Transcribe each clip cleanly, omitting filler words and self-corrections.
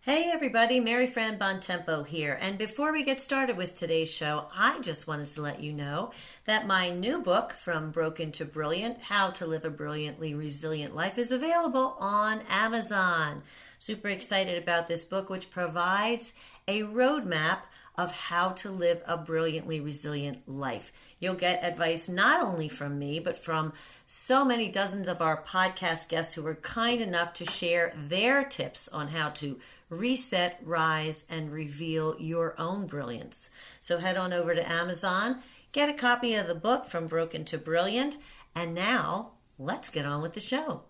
Hey everybody, Mary Fran Bontempo here. And before we get started with today's show, I just wanted to let you know that my new book, From Broken to Brilliant, How to Live a Brilliantly Resilient Life, is available on Amazon. Super excited about this book, which provides a roadmap of how to live a brilliantly resilient life. You'll get advice not only from me, but from so many dozens of our podcast guests who were kind enough to share their tips on how to reset, rise, and reveal your own brilliance. So head on over to Amazon, get a copy of the book From Broken to Brilliant, and now let's get on with the show.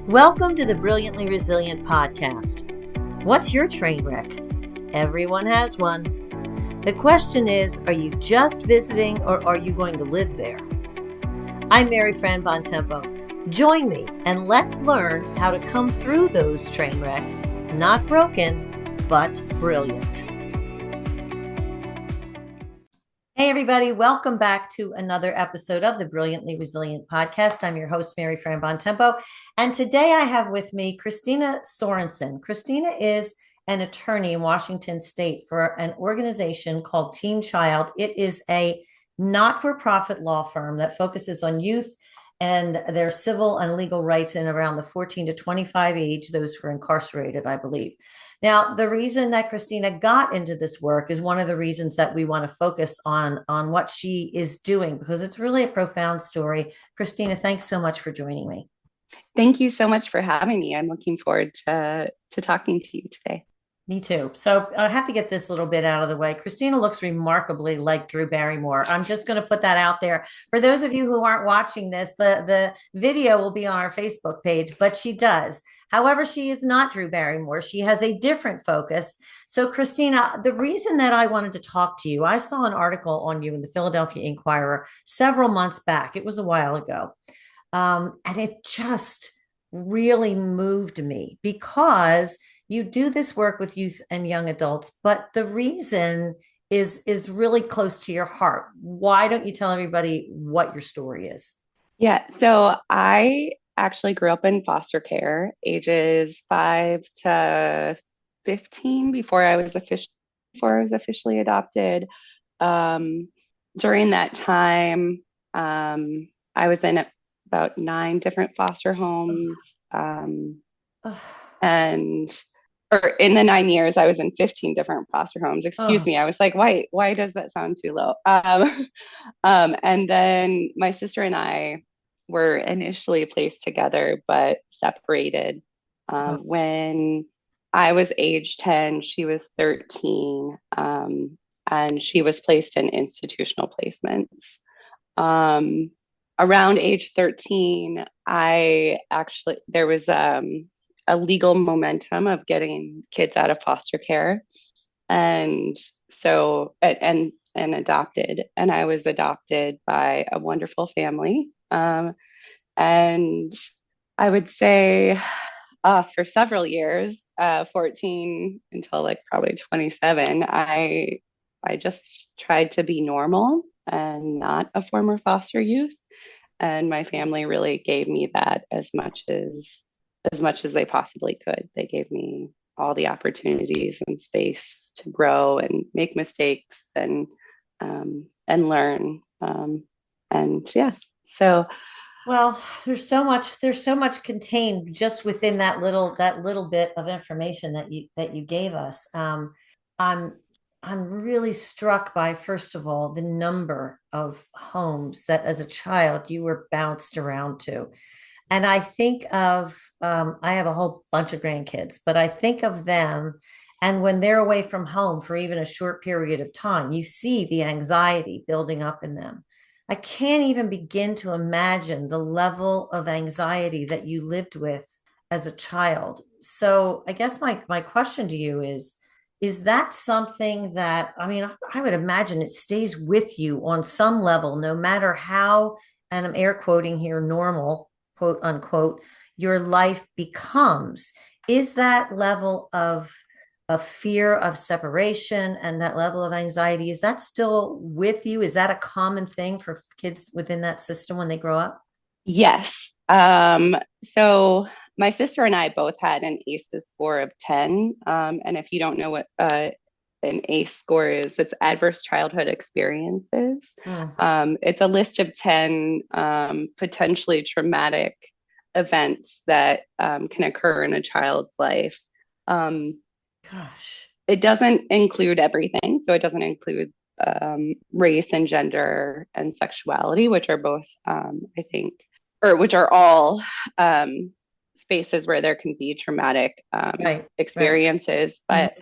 Welcome to the Brilliantly Resilient podcast. What's your train wreck? Everyone has one. The question is, are you just visiting or are you going to live there? I'm Mary Fran Bontempo. Join me and let's learn how to come through those train wrecks, not broken, but brilliant. Hey everybody, welcome back to another episode of the Brilliantly Resilient podcast. I'm your host, Mary Fran Bontempo, and today I have with me Christina Sorenson. Christina is an attorney in Washington State for an organization called TeamChild's. It is a not-for-profit law firm that focuses on youth and their civil and legal rights in around the 14 to 25 age, those who are incarcerated, I believe. Now, the reason that Christina got into this work is one of the reasons that we want to focus on what she is doing, because it's really a profound story. Christina, thanks so much for joining me. Thank you so much for having me. I'm looking forward to talking to you today. Me too. So I have to get this little bit out of the way. Christina looks remarkably like Drew Barrymore. I'm just going to put that out there. For those of you who aren't watching this, the video will be on our Facebook page, but she does. However, she is not Drew Barrymore. She has a different focus. So Christina, the reason that I wanted to talk to you, I saw an article on you in the Philadelphia Inquirer several months back. It was a while ago. And it just really moved me because you do this work with youth and young adults, but the reason is really close to your heart. Why don't you tell everybody what your story is? Yeah, so I actually grew up in foster care, ages 5 to 15 before I was officially adopted. Um, During that time, I was in about 9 different foster homes, Oh, and or in the 9 years, I was in 15 different foster homes. Excuse oh, me. I was like, why does that sound too low? And then my sister and I were initially placed together, but separated. oh. When I was age 10, she was 13, and she was placed in institutional placements. Um, Around age 13, there was a legal momentum of getting kids out of foster care, and and adopted, and I was adopted by a wonderful family, and I would say for several years, 14 until like probably 27, I just tried to be normal and not a former foster youth, and my family really gave me that as much as they possibly could. They gave me all the opportunities and space to grow and make mistakes and learn. And yeah, so Well, there's so much contained just within that little bit of information that you gave us. I'm I'm really struck by, first of all, the number of homes that as a child you were bounced around to. And I think of, I have a whole bunch of grandkids, but I think of them. And when they're away from home for even a short period of time, you see the anxiety building up in them. I can't even begin to imagine the level of anxiety that you lived with as a child. So I guess my question to you is that something that, I mean, I would imagine it stays with you on some level, no matter how, and I'm air quoting here, normal, quote unquote, your life becomes. Is that level of fear of separation and that level of anxiety, is that still with you? Is that a common thing for kids within that system when they grow up? yes. So my sister and I both had an ACEs score of 10. And if you don't know what an ACE score is, it's adverse childhood experiences. Mm, It's a list of 10 potentially traumatic events that can occur in a child's life. Um, gosh. it doesn't include everything. So it doesn't include race and gender and sexuality, which are both, I think, or which are all spaces where there can be traumatic Right, right. experiences. Mhm. But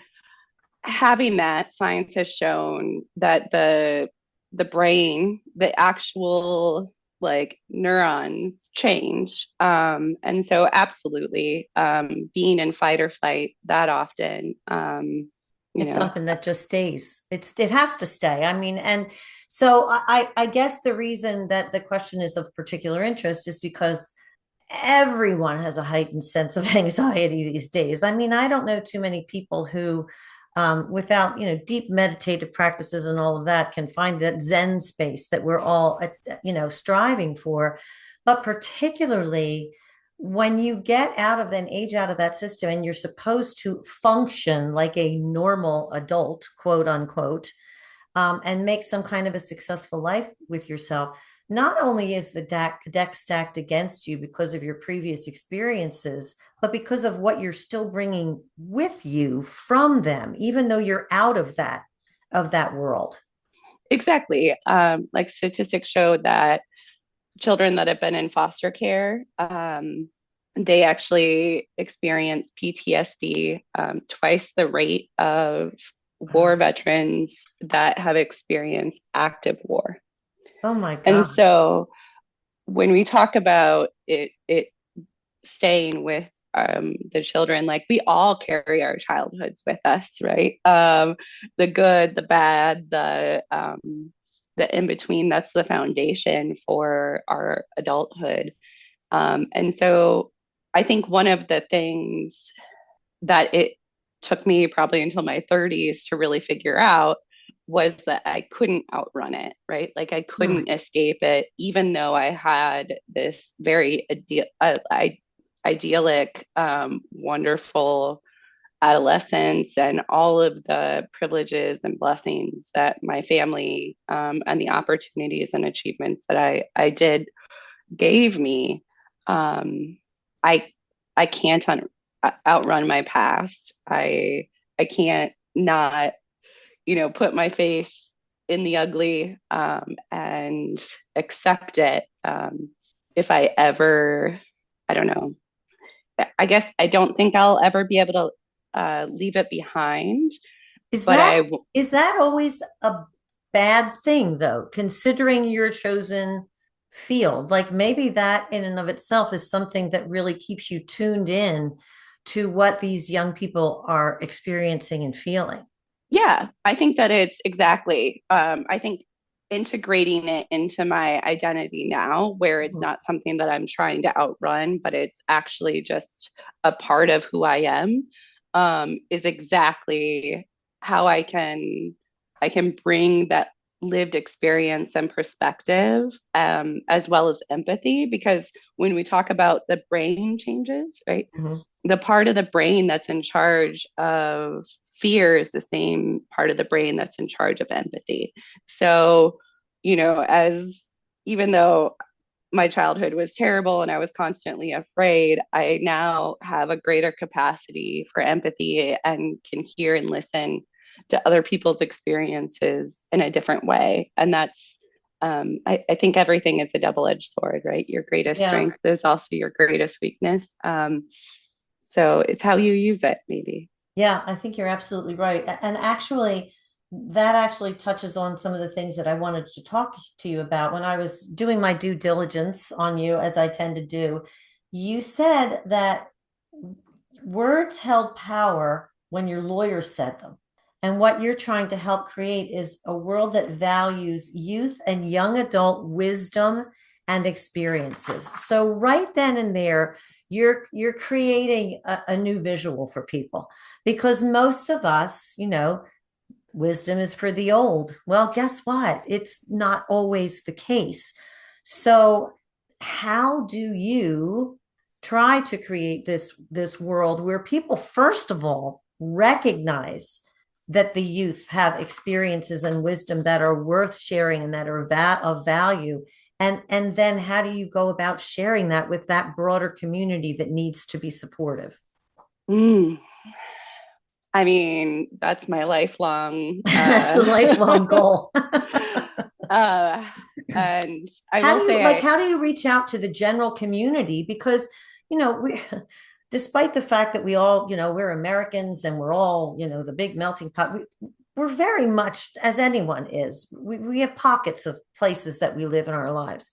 having that, science has shown that the brain, the actual like neurons change. And so absolutely being in fight or flight that often, you It's know, something that just stays. It has to stay. I mean, and so I guess the reason that the question is of particular interest is because everyone has a heightened sense of anxiety these days. I mean, I don't know too many people who, without deep meditative practices and all of that, can find that Zen space that we're all striving for. But particularly when you get out of then age out of that system and you're supposed to function like a normal adult, quote unquote, and make some kind of a successful life with yourself, not only is the deck stacked against you because of your previous experiences, but because of what you're still bringing with you from them, even though you're out of that world. exactly. Like statistics show that children that have been in foster care, they actually experience PTSD twice the rate of war Wow. veterans that have experienced active war. Oh my And gosh. so when we talk about it staying with the children, like we all carry our childhoods with us, right? The good, the bad, the in between. That's the foundation for our adulthood. And so I think one of the things that it took me probably until my 30s to really figure out was that I couldn't outrun it, right? Like I Mm. couldn't escape it, even though I had this very idyllic, wonderful adolescence and all of the privileges and blessings that my family and the opportunities and achievements that I did gave me. Um, I I can't outrun my past. I can't not put my face in the ugly and accept it. If I ever, I don't know. I guess I don't think I'll ever be able to leave it behind. Is But that is that always a bad thing though, considering your chosen field? Like maybe that in and of itself is something that really keeps you tuned in to what these young people are experiencing and feeling. yeah, I think that it's exactly. I think integrating it into my identity now, where it's Mhm. not something that I'm trying to outrun, but it's actually just a part of who I am, is exactly how I can bring that lived experience and perspective, as well as empathy. Because when we talk about the brain changes, right? Mhm. The part of the brain that's in charge of fear is the same part of the brain that's in charge of empathy. So, as even though my childhood was terrible and I was constantly afraid, I now have a greater capacity for empathy and can hear and listen to other people's experiences in a different way. And that's, I think everything is a double edged sword, right? Your greatest Yeah. strength is also your greatest weakness. So it's how you use it, maybe. Yeah, I think you're absolutely right. And actually, that actually touches on some of the things that I wanted to talk to you about when I was doing my due diligence on you, as I tend to do. You said that words held power when your lawyer said them. And what you're trying to help create is a world that values youth and young adult wisdom and experiences. So right then and there, you're creating a new visual for people because most of us, wisdom is for the old. Well, guess what? It's not always the case. So, how do you try to create this world where people first of all recognize that the youth have experiences and wisdom that are worth sharing and that are of value, and then how do you go about sharing that with that broader community that needs to be supportive? Mm. I mean, that's my lifelong That's a lifelong goal. uh and I How will do you say I how do you reach out to the general community? Because, we despite the fact that we all, we're Americans and we're all, the big melting pot, we're very much, as anyone is, we have pockets of places that we live in our lives.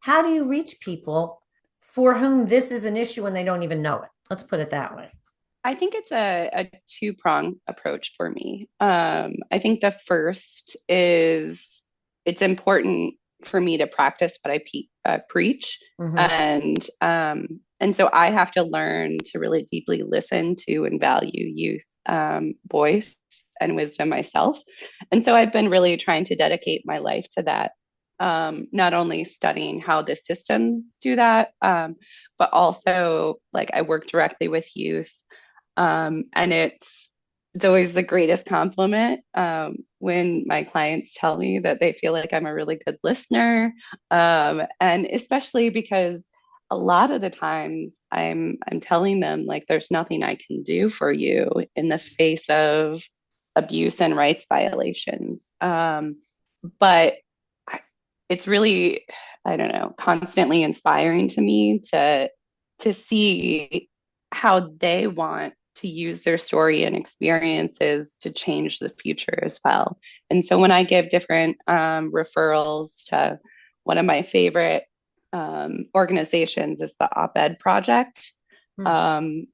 How do you reach people for whom this is an issue and they don't even know it? Let's put it that way. I think it's a two-prong approach for me. I think the first is it's important for me to practice what I preach, Mm-hmm. and so I have to learn to really deeply listen to and value youth voice and wisdom myself. And so I've been really trying to dedicate my life to that. Not only studying how the systems do that, but also like I work directly with youth, and it's always the greatest compliment when my clients tell me that they feel like I'm a really good listener, and especially because a lot of the times I'm telling them like there's nothing I can do for you in the face of abuse and rights violations. But it's really, I don't know, constantly inspiring to me to see how they want to use their story and experiences to change the future as well. And so when I give different referrals to one of my favorite organizations is the Op-Ed Project. And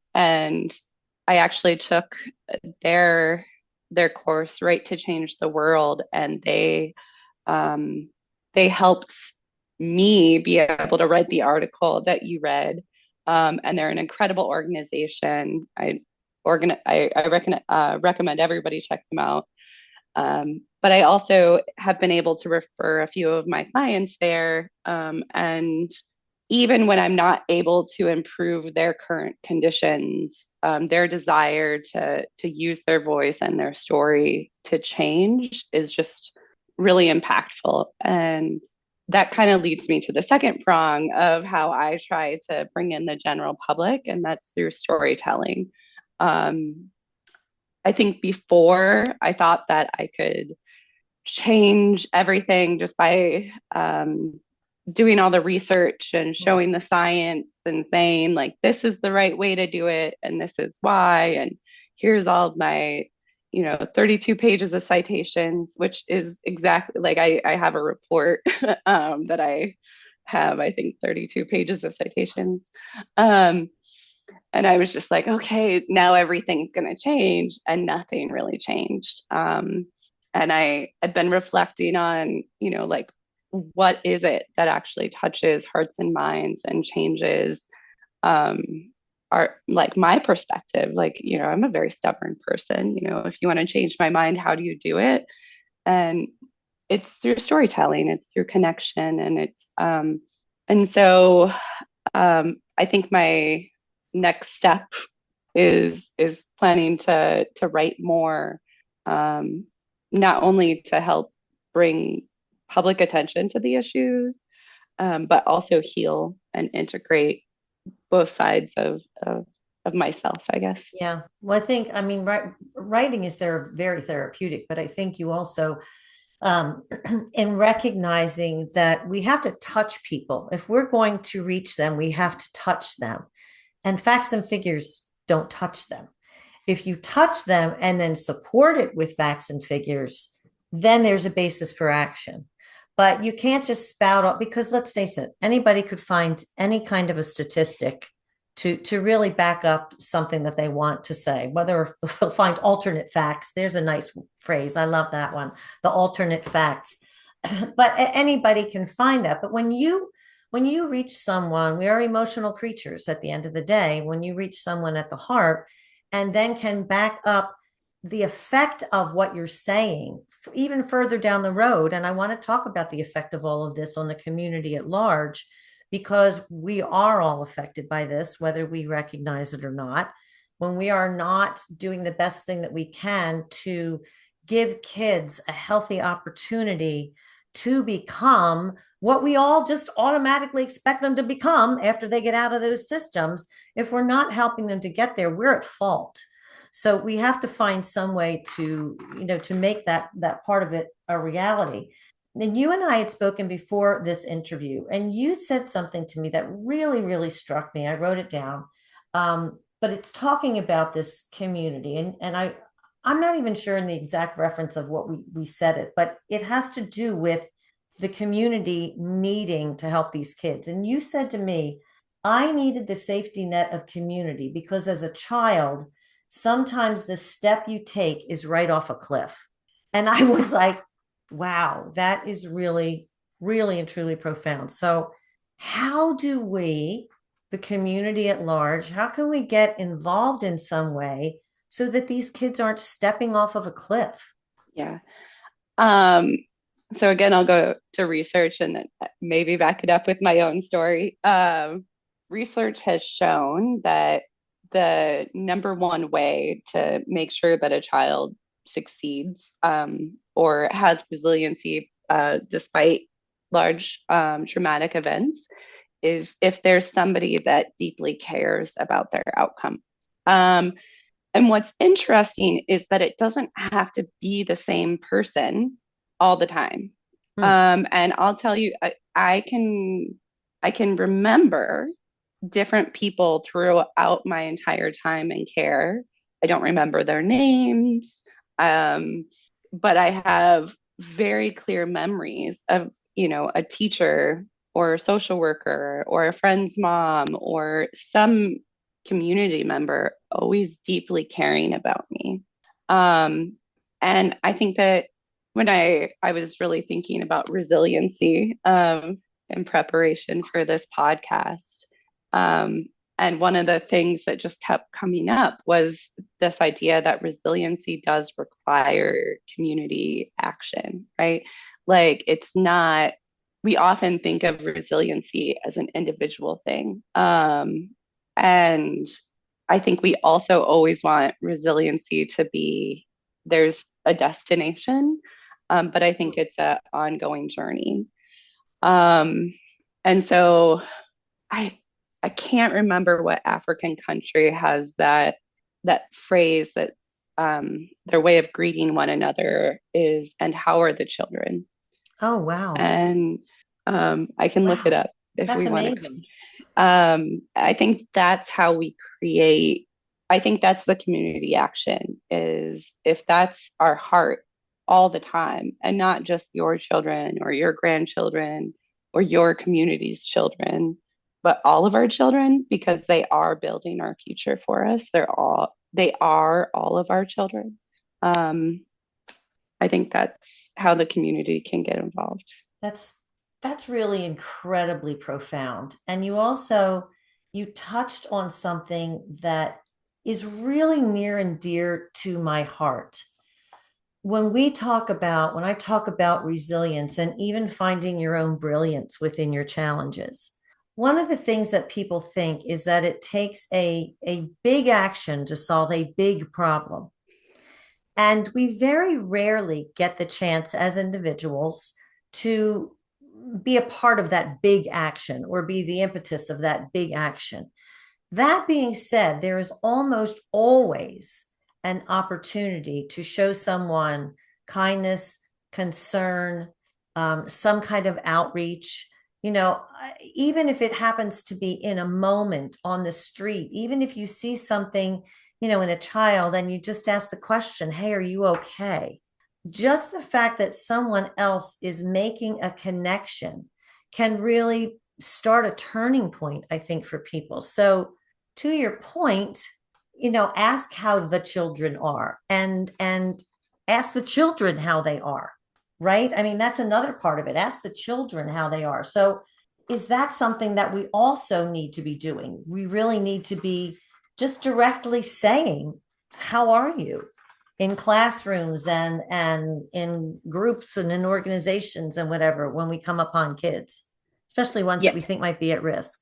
I actually took their their course, Right to Change the World, and um, they helped me be able to write the article that you read. And they're an incredible organization. I recommend everybody check them out. But I also have been able to refer a few of my clients there. And even when I'm not able to improve their current conditions, their desire to use their voice and their story to change is just really impactful. And that kind of leads me to the second prong of how I try to bring in the general public, and that's through storytelling. Um, I think before I thought that I could change everything just by doing all the research and Right. showing the science and saying, like, this is the right way to do it, and this is why. And here's all of my, 32 pages of citations, which is exactly like I have a report that I have, I think, 32 pages of citations. Um, and I was just like, okay, now everything's going to change, and nothing really changed. And I've been reflecting on, like, what is it that actually touches hearts and minds and changes um, our, like, my perspective. Like, I'm a very stubborn person. If you want to change my mind, how do you do it? And it's through storytelling, it's through connection, and so I think my next step is planning to write more, um, not only to help bring public attention to the issues, but also heal and integrate both sides of myself, I guess. Yeah. Well, I mean, writing is very therapeutic, but I think you also, um, in recognizing that we have to touch people. If we're going to reach them, we have to touch them. And facts and figures don't touch them. If you touch them and then support it with facts and figures, then there's a basis for action. But you can't just spout up, because let's face it, anybody could find any kind of a statistic to really back up something that they want to say, whether they'll find alternate facts. There's a nice phrase. I love that one. The alternate facts. But anybody can find that. But when you reach someone, we are emotional creatures at the end of the day. When you reach someone at the heart and then can back up the effect of what you're saying even further down the road. And I want to talk about the effect of all of this on the community at large, because we are all affected by this, whether we recognize it or not. When we are not doing the best thing that we can to give kids a healthy opportunity to become what we all just automatically expect them to become after they get out of those systems, if we're not helping them to get there, we're at fault. So we have to find some way to, to make that part of it a reality. And you and I had spoken before this interview, and you said something to me that really, really struck me. I wrote it down. But it's talking about this community, and I'm not even sure in the exact reference of what we said it, but it has to do with the community needing to help these kids. And you said to me, I needed the safety net of community because as a child, sometimes the step you take is right off a cliff. And I was like, wow, that is really, really and truly profound. So, how do we, the community at large, how can we get involved in some way so that these kids aren't stepping off of a cliff? Yeah. Um, so again, I'll go to research and then maybe back it up with my own story. Research has shown that the number one way to make sure that a child succeeds or has resiliency despite large traumatic events is if there's somebody that deeply cares about their outcome. Um, and what's interesting is that it doesn't have to be the same person all the time. Hmm. And I'll tell you, I can remember different people throughout my entire time in care. I don't remember their names, um, but I have very clear memories of, a teacher or a social worker or a friend's mom or some community member always deeply caring about me. Um, and I think that when I was really thinking about resiliency in preparation for this podcast, um, and one of the things that just kept coming up was this idea that resiliency does require community action, right? Like it's not, we often think of resiliency as an individual thing. And I think we also always want resiliency to be there's a destination, but I think it's an ongoing journey. Um, and so I I can't remember what African country has that phrase that their way of greeting one another is, and how are the children? Oh, wow. And I can look it Wow. up if That's we want to. amazing. I think that's how we create. I think that's the community action is if that's our heart all the time and not just your children or your grandchildren or your community's children, but all of our children because they are building our future for us. They are all of our children. Um, I think that's how the community can get involved. That's that's really incredibly profound. And you touched on something that is really near and dear to my heart. When I talk about resilience and even finding your own brilliance within your challenges, one of the things that people think is that it takes a big action to solve a big problem. And we very rarely get the chance as individuals to be a part of that big action or be the impetus of that big action. That being said, there is almost always an opportunity to show someone kindness, concern, some kind of outreach. Even if it happens to be in a moment on the street, even if you see something, in a child and you just ask the question, hey, are you okay? Just the fact that someone else is making a connection can really start a turning point, I think, for people. So, to your point, ask how the children are and ask the children how they are, right? I mean, that's another part of it. Ask the children how they are. So, is that something that we also need to be doing? We really need to be just directly saying, how are you? In classrooms and in groups and in organizations and whatever when we come upon kids. especially ones that Yeah, we think might be at risk.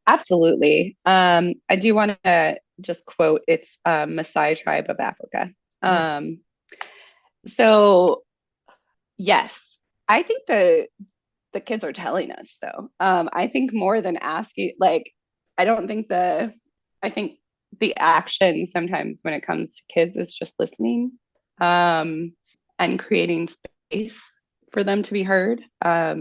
absolutely. I do want to just quote it's Maasai tribe of Africa. Mm. Um, so yes, I think the kids are telling us though. I think more than asking, like, I don't think I think the action sometimes when it comes to kids is just listening, um, and creating space for them to be heard. Now,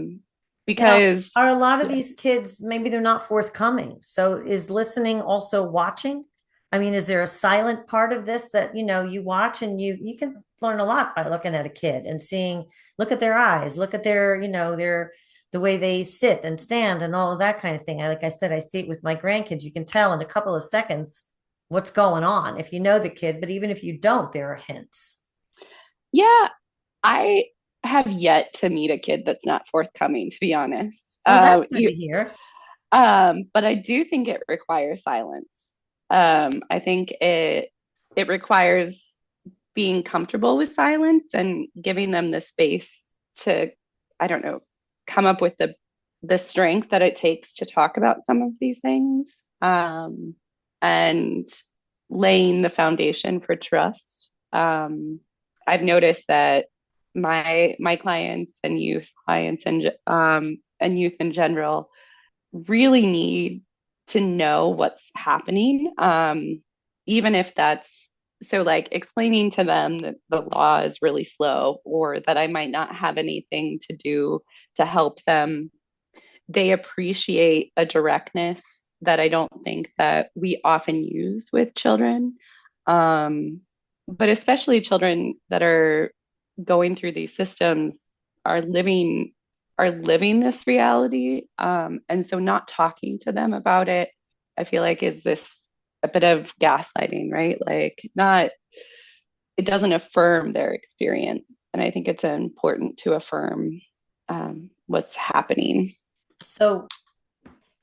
Because are a lot of yeah, these kids, maybe they're not forthcoming? So is listening also watching? I mean, is there a silent part of this that, you watch and you can learn a lot by looking at a kid and seeing, look at their eyes, look at the way they sit and stand and all of that kind of thing. Like I said, I see it with my grandkids. You can tell in a couple of seconds what's going on if you know the kid, but even if you don't, there are hints. yeah, I have yet to meet a kid that's not forthcoming, to be honest. Oh, that's good to hear. But I do think it requires silence. I think it requires being comfortable with silence and giving them the space to, I don't know, come up with the strength that it takes to talk about some of these things, and laying the foundation for trust. I've noticed that my clients and youth clients and youth in general really need to know what's happening, even if that's so like explaining to them that the law is really slow or that I might not have anything to do to help them. They appreciate a directness that I don't think that we often use with children. Um, but especially children that are going through these systems are living are living this reality. And so not talking to them about it, I feel like is this a bit of gaslighting, right? Like not it doesn't affirm their experience. And I think it's important to affirm what's happening. So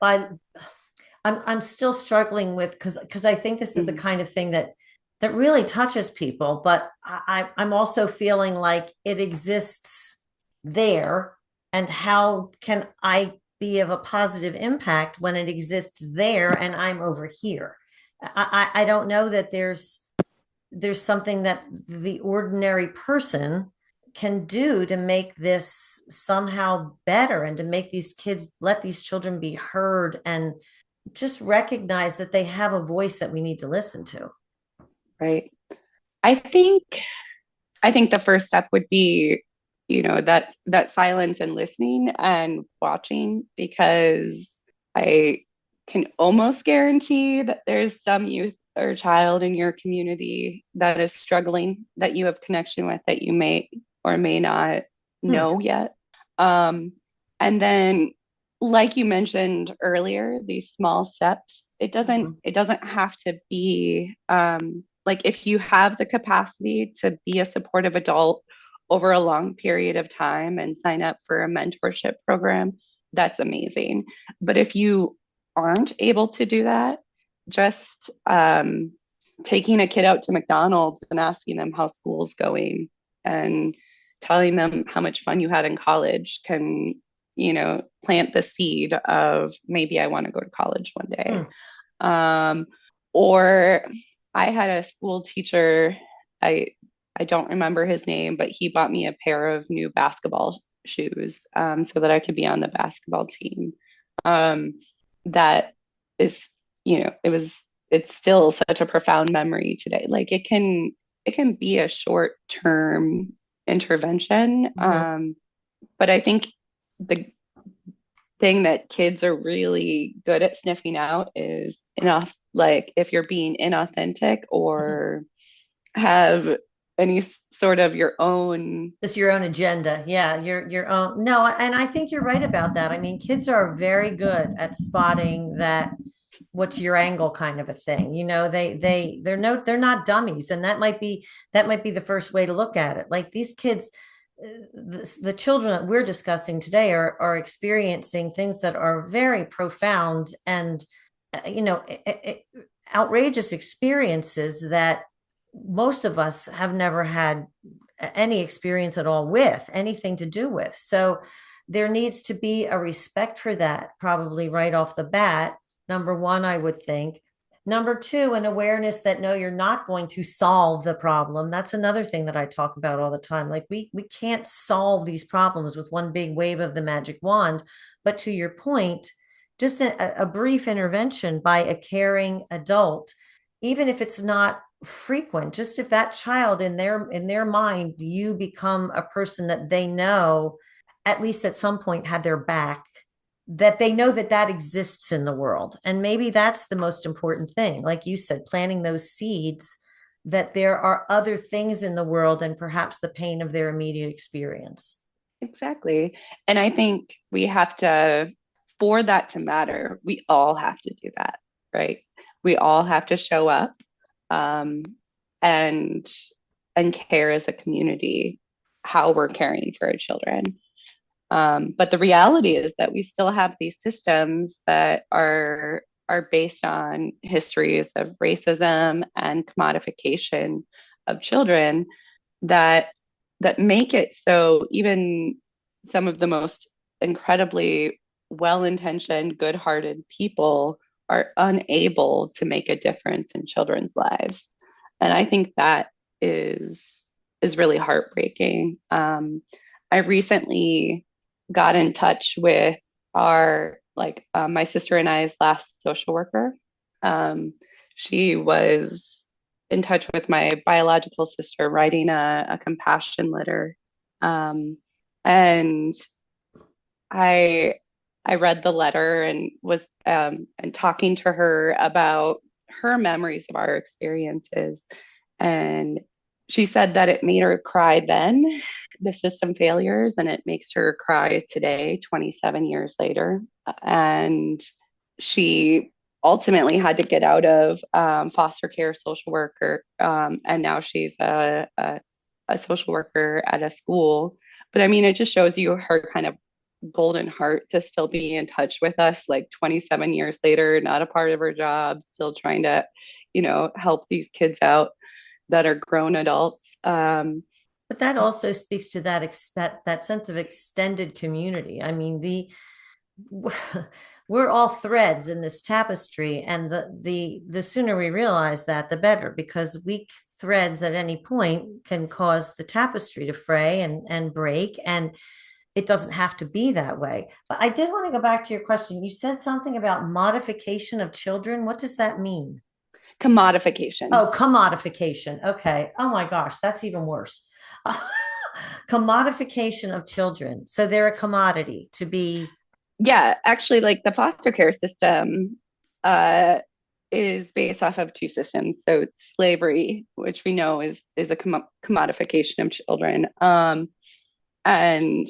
by I'm still struggling with because I think this is the Mm, kind of thing that really touches people, but I'm also feeling like it exists there, and how can I be of a positive impact when it exists there and I'm over here? I don't know that there's something that the ordinary person can do to make this somehow better and to make these kids let these children be heard and just recognize that they have a voice that we need to listen to. right. I think I think the first step would be, that silence and listening and watching, because I can almost guarantee that there's some youth or child in your community that is struggling that you have connection with that you may or may not Hmm. know yet. And then, like you mentioned earlier, these small steps, Mhm. it doesn't have to be like if you have the capacity to be a supportive adult over a long period of time and sign up for a mentorship program, that's amazing. But if you aren't able to do that, just taking a kid out to McDonald's and asking them how school's going and telling them how much fun you had in college can, plant the seed of maybe I want to go to college one day. Hmm. Um, or I had a school teacher, I I don't remember his name, but he bought me a pair of new basketball shoes, so that I could be on the basketball team. Um, that is, it's still such a profound memory today. Like it can be a short term intervention. Mhm. But I think the thing that kids are really good at sniffing out is enough, like if you're being inauthentic Mhm. or have any sort of your own. It's your own agenda. Yeah, your own. No, and I think you're right about that. I mean, kids are very good at spotting that what's your angle kind of a thing. They're not dummies, and that might be the first way to look at it. Like these kids, the children that we're discussing today are experiencing things that are very profound and outrageous experiences that most of us have never had any experience at all with anything to do with. So there needs to be a respect for that, probably right off the bat. Number one, I would think. Number two, an awareness that no, you're not going to solve the problem. That's another thing that I talk about all the time. Like we can't solve these problems with one big wave of the magic wand. But to your point, just a brief intervention by a caring adult, even if it's not frequent, just if that child in their mind, you become a person that they know at least at some point had their back, that they know that that exists in the world. And maybe that's the most important thing. Like you said, planting those seeds that there are other things in the world and perhaps the pain of their immediate experience. Exactly. And I think we have to, for that to matter, we all have to do that, right? We all have to show up, um, and care as a community how we're caring for our children. But the reality is that we still have these systems that are based on histories of racism and commodification of children that make it so even some of the most incredibly well-intentioned, good-hearted people are unable to make a difference in children's lives. And I think that is really heartbreaking. I recently got in touch with our my sister and I's last social worker. Um, she was in touch with my biological sister, writing a compassion letter, and I I read the letter and was and talking to her about her memories of our experiences, and she said that it made her cry then, the system failures, and it makes her cry today, 27 years later. And she ultimately had to get out of foster care social worker, and now she's a social worker at a school. But I mean, it just shows you her kind of golden heart to still be in touch with us like 27 years later, not a part of her job, still trying to, help these kids out that are grown adults. But that also speaks to that sense of extended community. I mean, the we're all threads in this tapestry, and the sooner we realize that, the better, because weak threads at any point can cause the tapestry to fray and break, and it doesn't have to be that way. But I did want to go back to your question. You said something about modification of children. What does that mean? Commodification. Oh, commodification. Okay. Oh my gosh, that's even worse. Commodification of children. So they're a commodity to be. Yeah, actually, like the foster care system uh, is based off of two systems. So slavery, which we know is a commodification of children, and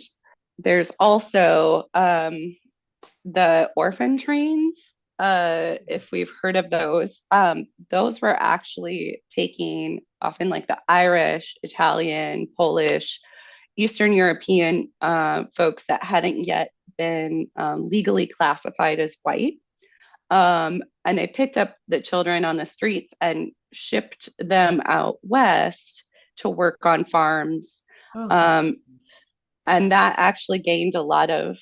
there's also the orphan trains. If we've heard of those were actually taking often like the Irish, Italian, Polish, Eastern European folks that hadn't yet been legally classified as white. And they picked up the children on the streets and shipped them out west to work on farms. Oh God. Um, and that actually gained a lot of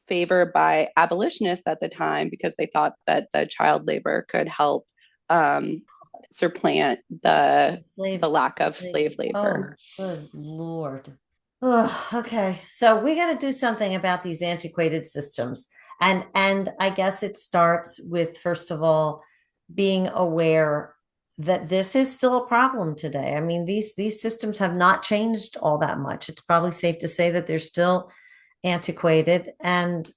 favor by abolitionists at the time because they thought that the child labor could help um, supplant Slave the lack of slave slavery. labor. Oh, good Lord. Oh, okay. So we got to do something about these antiquated systems. And I guess it starts with, first of all, being aware that this is still a problem today. I mean, these systems have not changed all that much. It's probably safe to say that they're still antiquated. And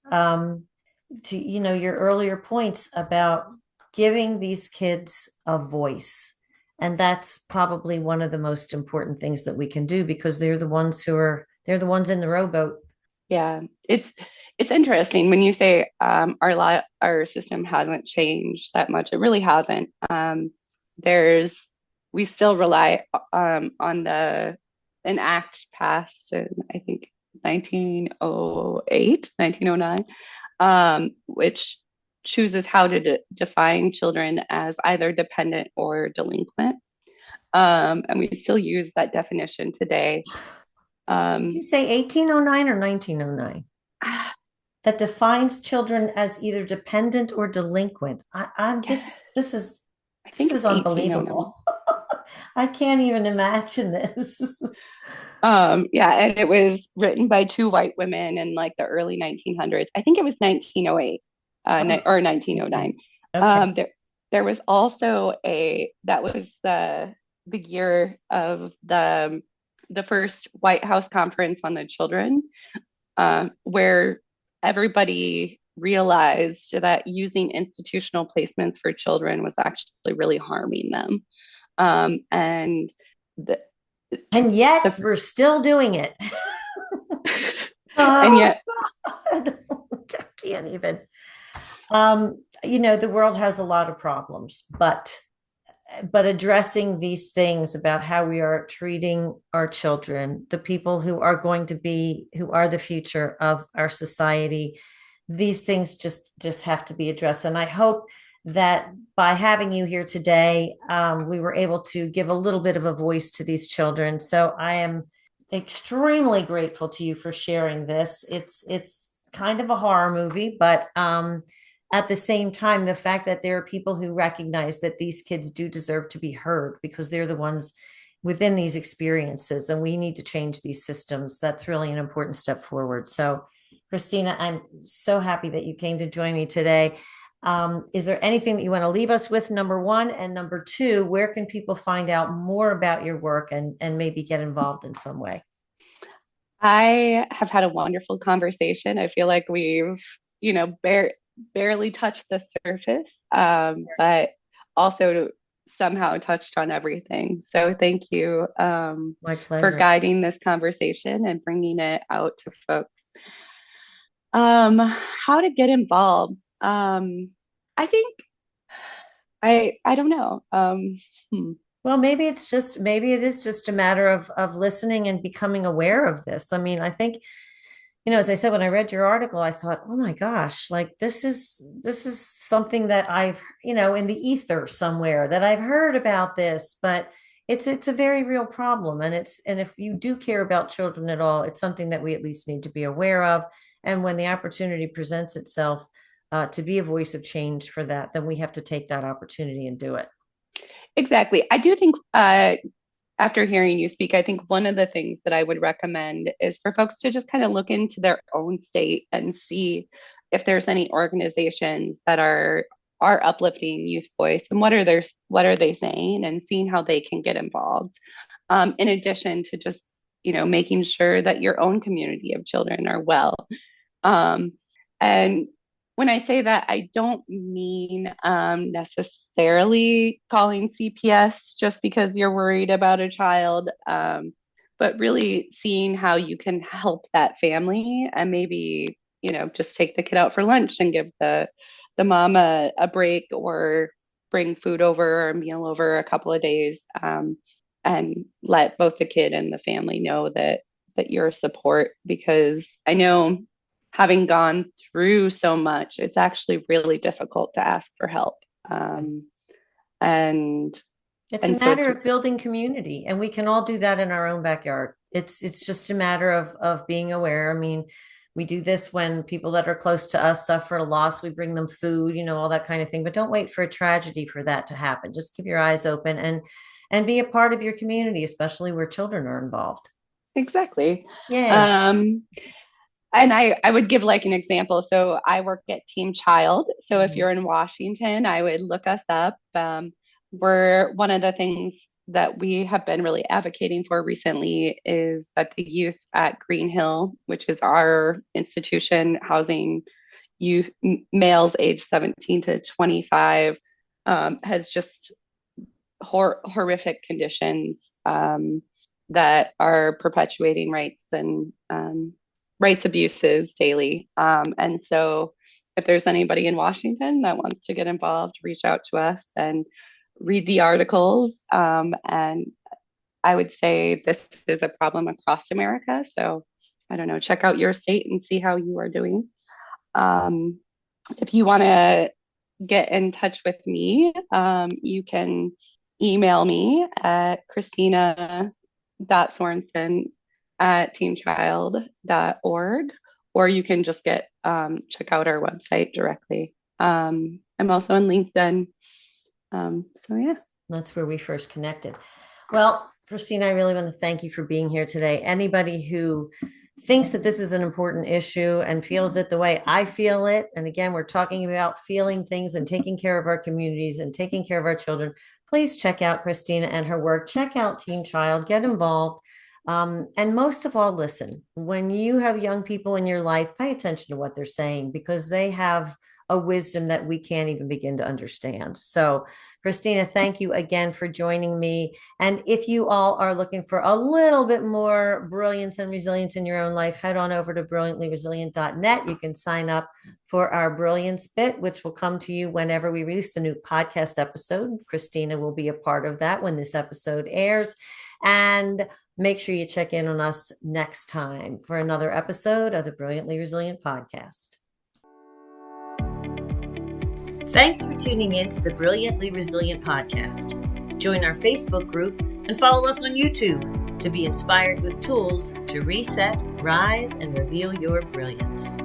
to your earlier points about giving these kids a voice, and that's probably one of the most important things that we can do, because they're the ones in the rowboat. Yeah, it's interesting when you say our system hasn't changed that much. It really hasn't. There's we still rely on the an act passed in I think 1908, 1909, which chooses how to define children as either dependent or delinquent. And we still use that definition today. Did you Um, say 1809 or 1909? That defines children as either dependent or delinquent. I'm yeah, I this think is it's 1809. unbelievable. I can't even imagine this. Yeah, and it was written by two white women in like the early 1900s. I think it was 1908 Oh, or okay. 1909. Okay. There was also that was the year of the first White House conference on the children, where everybody realized that using institutional placements for children was actually really harming them. And the, And yet the we're still doing it. and Oh yet God. I can't even. The world has a lot of problems, but addressing these things about how we are treating our children, the people who are the future of our society, these things just have to be addressed. And I hope that by having you here today, we were able to give a little bit of a voice to these children. So I am extremely grateful to you for sharing this. It's kind of a horror movie, but at the same time, the fact that there are people who recognize that these kids do deserve to be heard because they're the ones within these experiences, and we need to change these systems. That's really an important step forward. So, Christina, I'm so happy that you came to join me today. Is there anything that you want to leave us with, number one? And number two, where can people find out more about your work and maybe get involved in some way? I have had a wonderful conversation. I feel like we've, you know, barely touched the surface, but also somehow touched on everything. So thank you My for pleasure. guiding this conversation and bringing it out to folks. How to get involved? I think I don't know. Hmm. Well, maybe it is just a matter of listening and becoming aware of this. I mean, I think, as I said, when I read your article, I thought, oh my gosh, like this is something that I've, in the ether somewhere that I've heard about this, but it's a very real problem. And if you do care about children at all, it's something that we at least need to be aware of. And when the opportunity presents itself, to be a voice of change for that, then we have to take that opportunity and do it. Exactly. I do think after hearing you speak, I think one of the things that I would recommend is for folks to just kind of look into their own state and see if there's any organizations that are uplifting youth voice and what are they saying and seeing how they can get involved. In addition to just making sure that your own community of children are well. Um, and when I say that, I don't mean necessarily calling CPS just because you're worried about a child, but really seeing how you can help that family and maybe, just take the kid out for lunch and give the mom a break or bring food over or a meal over a couple of days, and let both the kid and the family know that you're a support because I know having gone through so much, it's actually really difficult to ask for help. And It's a and so it's matter of building community, and we can all do that in our own backyard. It's just a matter of being aware. I mean, we do this when people that are close to us suffer a loss, we bring them food, all that kind of thing. But don't wait for a tragedy for that to happen. Just keep your eyes open and be a part of your community, especially where children are involved. exactly. Yay. Um, and I would give like an example. So I work at Team Child. So if Mhm. you're in Washington, I would look us up. We're one of the things that we have been really advocating for recently is that the youth at Green Hill, which is our institution housing youth males age 17 to 25, has just horrific conditions that are perpetuating rights and rights abuses daily. And so, if there's anybody in Washington that wants to get involved, reach out to us and read the articles. And I would say this is a problem across America. So, I don't know, check out your state and see how you are doing. Um, if you want to get in touch with me, you can email me at Christina.Sorenson at teamchild.org, or you can just check out our website directly. I'm also on LinkedIn. So yeah. That's where we first connected. Well, Christina, I really want to thank you for being here today. Anybody who thinks that this is an important issue and feels it the way I feel it, and again, we're talking about feeling things and taking care of our communities and taking care of our children, please check out Christina and her work. Check out Team Child, get involved. And most of all, listen. When you have young people in your life, pay attention to what they're saying because they have a wisdom that we can't even begin to understand. So, Christina, thank you again for joining me. And if you all are looking for a little bit more brilliance and resilience in your own life, head on over to brilliantlyresilient.net. You can sign up for our Brilliance Bit, which will come to you whenever we release a new podcast episode. Christina will be a part of that when this episode airs. And make sure you check in on us next time for another episode of the Brilliantly Resilient podcast. Thanks for tuning in to the Brilliantly Resilient podcast. Join our Facebook group and follow us on YouTube to be inspired with tools to reset, rise, and reveal your brilliance.